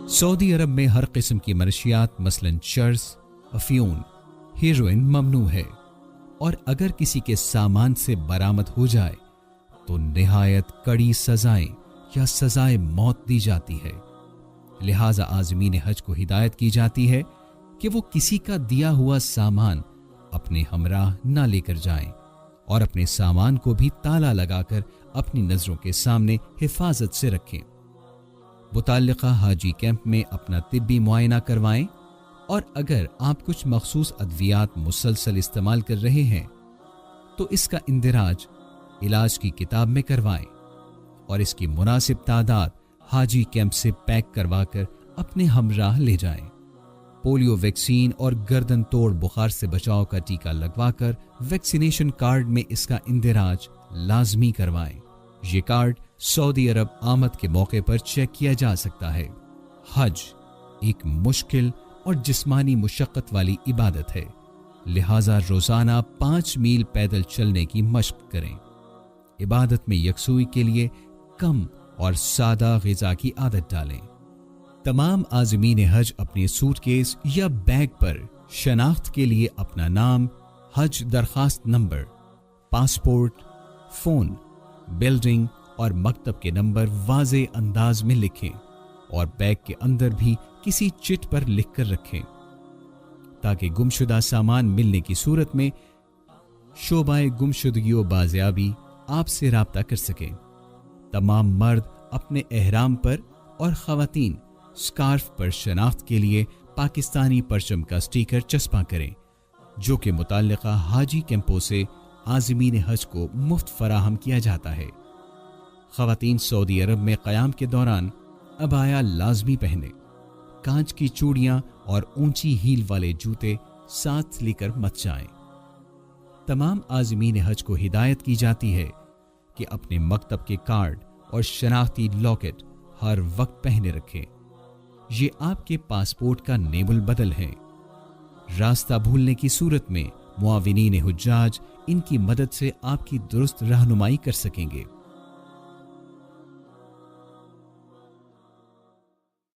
Saudi अरब में हर किस्म की मनशियात मसलन चर्स, अफ्यून, हीरोइन ममनू है और अगर किसी के सामान से बरामद हो जाए तो निहायत कड़ी सजाएं या सजाए मौत दी जाती है। लिहाजा आज़मीन हज को हिदायत की जाती है कि वो किसी का दिया हुआ सामान अपने हमराह न लेकर जाएं और अपने सामान को भी ताला लगाकर अपनी नजरों के सामने हिफाजत से रखें। मुताल्लिका हाजी कैंप में अपना तिब्बी मुआयना करवाएं और अगर आप कुछ मखसूस अद्वियात मुसलसल इस्तेमाल कर रहे हैं तो इसका इंदिराज इलाज की किताब में करवाएं और इसकी मुनासिब तादाद हाजी कैंप से पैक करवाकर अपने हमराह ले जाएं। पोलियो वैक्सीन और गर्दन तोड़ बुखार से बचाव का टीका लगवाकर वैक्सीनेशन कार्ड में इसका इंदिराज लाजमी करवाएं। ये कार्ड सऊदी अरब आमद के मौके पर चेक किया जा सकता है। हज एक मुश्किल और जिस्मानी मुशक्कत वाली इबादत है, लिहाजा रोजाना 5 मील पैदल चलने की मशक करें। इबादत में यकसुई के लिए कम और सादा ग़िज़ा की आदत डालें। तमाम आज़मीन हज अपने सूटकेस या बैग पर शनाख्त के लिए अपना नाम, हज दरखास्त नंबर, पासपोर्ट, फ़ोन, बिल्डिंग और मकतब के नंबर वाज़े अंदाज में लिखें और बैग के अंदर भी किसी चिट पर लिख कर रखें ताकि गुमशुदा सामान मिलने की सूरत में शोबाए गुमशुदगी व बाजियाबी आपसे राब्ता कर सकें। तमाम मर्द अपने एहराम पर और ख़वातीन स्कार्फ पर शनाख्त के लिए पाकिस्तानी परचम का स्टिकर चस्पा करें जो कि मुताल्लिका हाजी कैंपों से आज़मीन हज को मुफ्त फराहम किया जाता है। ख़वातीन सऊदी अरब में क़याम के दौरान अबाया लाजमी पहने, कांच की चूड़ियां और ऊंची हील वाले जूते साथ लेकर मत जाएं। तमाम आज़मीन हज को हिदायत की जाती है कि अपने मकतब के कार्ड और शनाख्ती लॉकेट हर वक्त पहने रखें। ये आपके पासपोर्ट का नेमुल बदल है। रास्ता भूलने की सूरत में मुआविनीन हुज्जाज इनकी मदद से आपकी दुरुस्त रहनुमाई कर सकेंगे।